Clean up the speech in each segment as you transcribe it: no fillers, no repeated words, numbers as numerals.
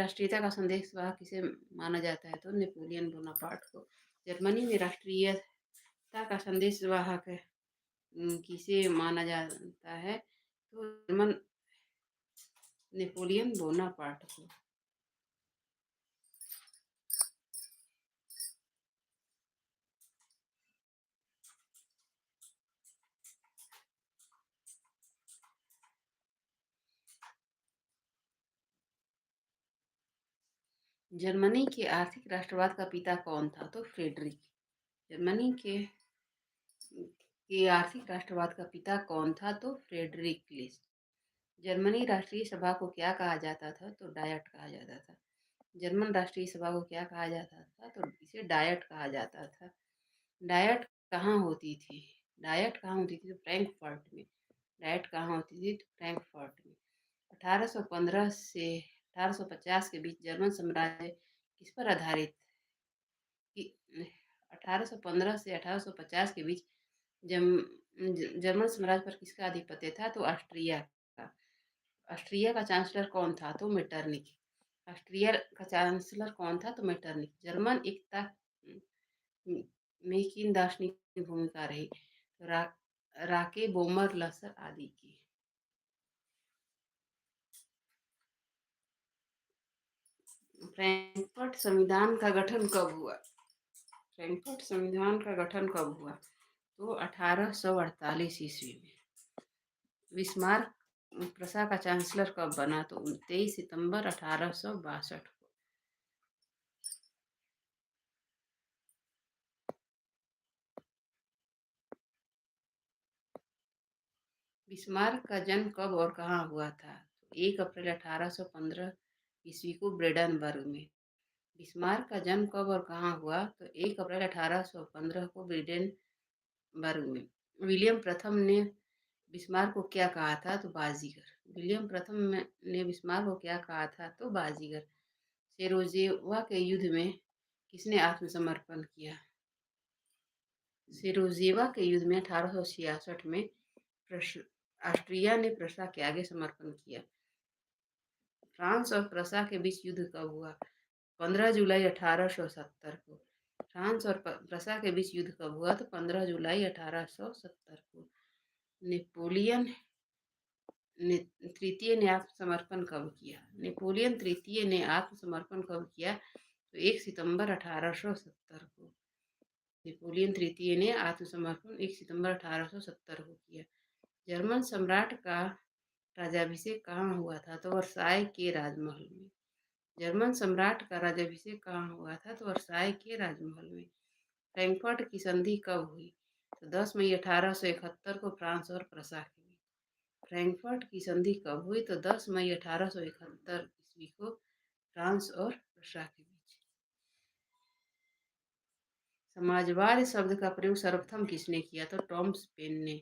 राष्ट्रीयता का संदेशवाहक किसे माना जाता है? तो नेपोलियन बोनापार्ट को। जर्मनी में राष्ट्रीयता का संदेशवाहक किसे माना जाता है? तो जर्मन नेपोलियन बोनापार्ट को। जर्मनी के आर्थिक राष्ट्रवाद का पिता कौन था? तो फ्रेडरिक। जर्मनी के आर्थिक राष्ट्रवाद का पिता कौन था? तो फ्रेडरिक लिस्ट। जर्मनी राष्ट्रीय सभा को क्या कहा जाता था? तो डायट कहा जाता था। जर्मन राष्ट्रीय सभा को क्या कहा जाता था? तो इसे डायट कहा जाता था। डायट कहाँ होती थी? डायट कहाँ होती थी? तो फ्रैंकफर्ट में। डायट कहाँ होती थी? तो फ्रैंकफर्ट में। 1815 से 1850 के बीच जर्मन साम्राज्य किस पर आधारित कि 1815 से 1850 के बीच जर्मन साम्राज्य पर किसका आधिपत्य था? तो ऑस्ट्रिया का। ऑस्ट्रिया का चांसलर कौन था? तो मेटरनिक। ऑस्ट्रिया का चांसलर कौन था? तो मेटरनिक। जर्मन एकता में किन दार्शनिक की भूमिका रही? तो राके, बोमर, लसर आदि की। फ्रैंकफर्ट संविधान का गठन कब हुआ? फ्रैंकफर्ट संविधान का गठन कब हुआ? तो 1848 ईस्वी में। बिस्मार्क प्रसा का चांसलर कब बना? तो 23 सितंबर 1862 को। बिस्मार्क का जन्म कब और कहाँ हुआ था? तो 1 अप्रैल 1815 ईस्वी को ब्रेडनबर्ग में। बिस्मार्क का जन्म कब और कहाँ हुआ? तो 1 अप्रैल 1815 को ब्रेडेनबर्ग में। विलियम प्रथम ने बिस्मार्क को क्या कहा था? तो बाजीगर। विलियम प्रथम ने बिस्मार्क को क्या कहा था? तो बाजीगर। सेरोजेवा के युद्ध में किसने आत्मसमर्पण किया? सेरोजेवा के युद्ध में 1866 में ऑस्ट्रिया ने प्रसा के आगे समर्पण किया। फ्रांस और प्रसा के बीच युद्ध कब हुआ? 15 जुलाई 1870 को। फ्रांस और प्रसा के बीच युद्ध कब हुआ? तो 15 जुलाई 1870 को। नेपोलियन तृतीय ने आत्मसमर्पण कब किया? नेपोलियन तृतीय ने आत्मसमर्पण कब किया? तो 1 सितंबर 1870 को। नेपोलियन तृतीय ने आत्मसमर्पण 1 सितंबर 1870 को किया। जर्मन सम्राट का राज्याभिषेक कहाँ हुआ था? तो वर्साय के राजमहल में। जर्मन सम्राट का राज्याभिषेक कहाँ हुआ था? तो वर्साय के राजमहल में। फ्रैंकफर्ट की संधि कब हुई? तो 10 मई 1871 को फ्रांस और प्रसा के बीच। फ्रैंकफर्ट की संधि कब हुई? तो 10 मई 1871 ईस्वी को फ्रांस और प्रसा के बीच। समाजवाद शब्द का प्रयोग सर्वप्रथम किसने किया? तो टॉमस पेन ने।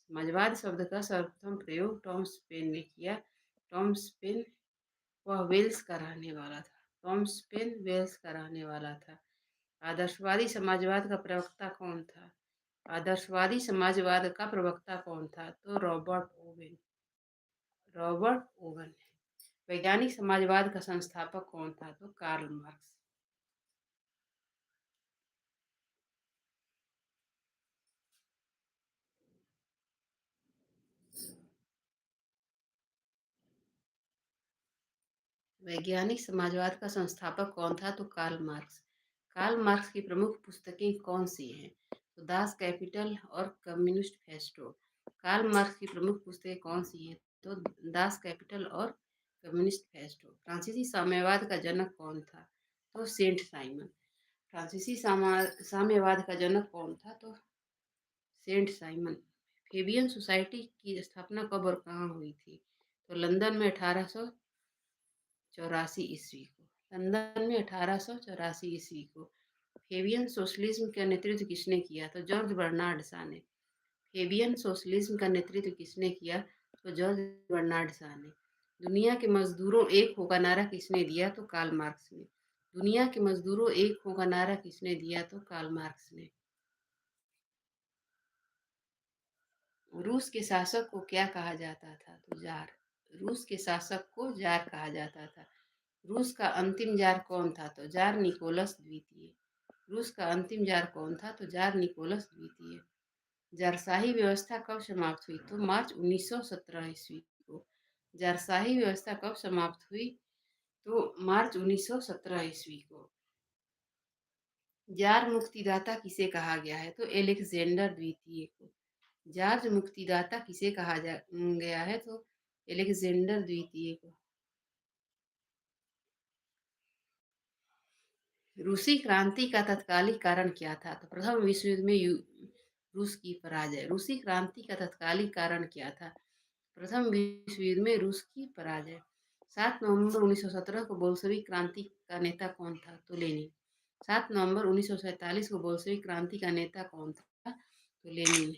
समाजवाद शब्द का सर्वप्रथम प्रयोग टॉमस पेन ने किया। टॉमस पेन वह वेल्स का रहने वाला था। टॉमस पेन वेल्स का रहने वाला था। आदर्शवादी समाजवाद का प्रवक्ता कौन था? आदर्शवादी समाजवाद का प्रवक्ता कौन था? तो रॉबर्ट ओवेन। Robert oven. वैज्ञानिक समाजवाद का संस्थापक कौन था? तो कार्ल मार्क्स। वैज्ञानिक समाजवाद का संस्थापक कौन था? तो कार्ल मार्क्स। कार्ल मार्क्स की प्रमुख पुस्तकें कौन सी हैं? तो दास कैपिटल और कम्युनिस्ट फेस्टो। कार्ल मार्क्स की प्रमुख पुस्तकें कौन सी हैं? तो दास कैपिटल और कम्युनिस्ट फेस्टो। फ्रांसीसी साम्यवाद का जनक कौन था? तो सेंट साइमन। फ्रांसीसी साम्यवाद का जनक कौन था? तो सेंट साइमन। फेबियन सोसाइटी की स्थापना कब और कहाँ हुई थी? तो लंदन में 1884 ईस्वी को। लंदन में 1884 ईस्वी को। फेबियन सोशलिज्म का नेतृत्व किसने किया? तो जॉर्ज बर्नार्ड शा ने। फेबियन सोशलिज्म का नेतृत्व किसने किया? तो जॉर्ज बर्नार्ड शा ने। दुनिया के मजदूरों एक हो का नारा किसने दिया? तो कार्ल मार्क्स ने। दुनिया के मजदूरों एक हो का नारा किसने दिया? तो कार्ल मार्क्स ने। रूस के शासक को क्या कहा जाता था? तो जार। रूस के शासक को जार कहा जाता था। रूस का अंतिम जार कौन था? तो जार निकोलस द्वितीय। रूस का अंतिम जार कौन था? तो जार निकोलस द्वितीय। जारशाही व्यवस्था कब समाप्त हुई? तो मार्च 1917 ईस्वी को। जारशाही व्यवस्था कब समाप्त हुई? तो मार्च 1917 ईस्वी को। जार मुक्तिदाता किसे कहा गया है? तो एलेक्जेंडर द्वितीय को। जार मुक्तिदाता किसे कहा गया है? तो एलेक्जेंडर द्वितीय को। रूसी क्रांति का तत्कालिक कारण क्या था? तो प्रथम विश्व युद्ध में रूस की पराजय। रूसी क्रांति का तत्कालिक कारण क्या था? प्रथम विश्व युद्ध में रूस की पराजय। 7 नवंबर 1917 को बोल्शेविक क्रांति का नेता कौन था? तो लेनिन। 7 नवंबर 1947 को बोल्शेविक क्रांति का नेता कौन था? तो लेनिन।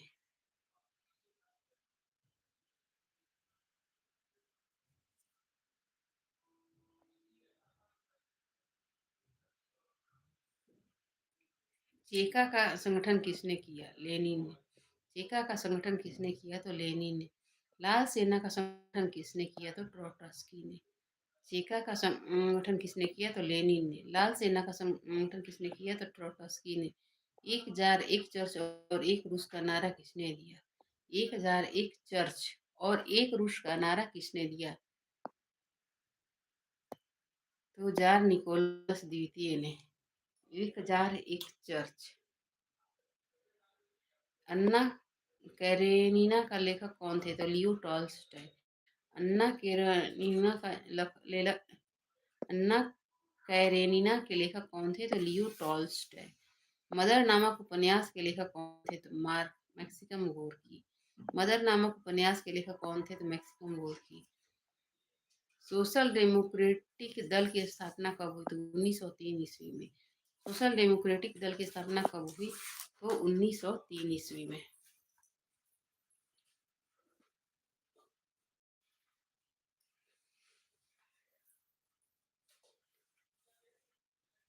चेका का संगठन किसने किया? लेनिन ने। चेका का संगठन किसने किया? तो लेनिन ने। लाल सेना का संगठन किसने किया? तो ट्रोट्स्की ने। चेका का संगठन किसने किया? तो लेनिन ने। लाल सेना का संगठन किसने किया? तो ट्रोट्स्की ने। 1000 एक चर्च और एक रूस का नारा किसने दिया? 1000 एक चर्च और एक रूस का नारा किसने दिया? तो जार निकोलस द्वितीय ने। 1000 एक चर्च। अन्ना कैरेनिना का लेखक कौन थे? तो लियो टॉल्स्टॉय। अन्ना कैरेनिना का अन्ना कैरेनिना के लेखक कौन थे? तो लियो टॉल्स्टॉय। मदर नामक उपन्यास के लेखक कौन थे? तो मार्क मैक्सिकम गोर्की। मदर नामक उपन्यास के लेखक कौन थे? तो मैक्सिकम गोर्की। सोशल डेमोक्रेटिक दल की स्थापना कब हुई? तो 1903 ईस्वी में। सोशल डेमोक्रेटिक दल की स्थापना कब हुई? तो 1903 ईस्वी में।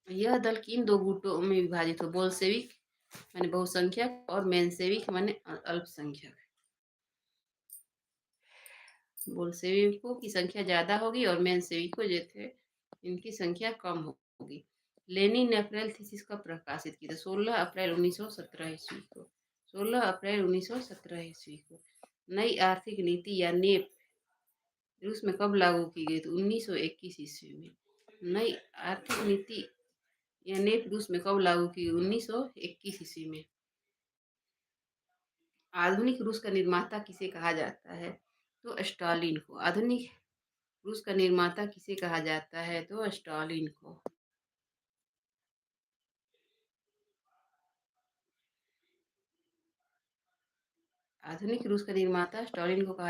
यह दल किन दो गुटों में विभाजित हो? बोल्शेविक माने बहुसंख्यक और मेंशेविक माने अल्पसंख्यक। बोल्शेविकों की संख्या ज्यादा होगी और मेंशेविकों जो थे इनकी संख्या कम होगी। लेनिन ने अप्रैल थीसिस कब प्रकाशित की? तो 16 अप्रैल 1917 ईस्वी को। 16 अप्रैल 1917 ईस्वी को। नई आर्थिक नीति या नेप रूस में कब लागू की गई? तो 1921 ईस्वी में। नई आर्थिक नीति या नेप रूस में कब लागू की गई? 1921 ईस्वी में। आधुनिक रूस का निर्माता किसे कहा जाता है? तो स्टालिन को। आधुनिक रूस का निर्माता किसे कहा जाता है? तो स्टालिन को। आधुनिक रूस का निर्माता स्टालिन को कहा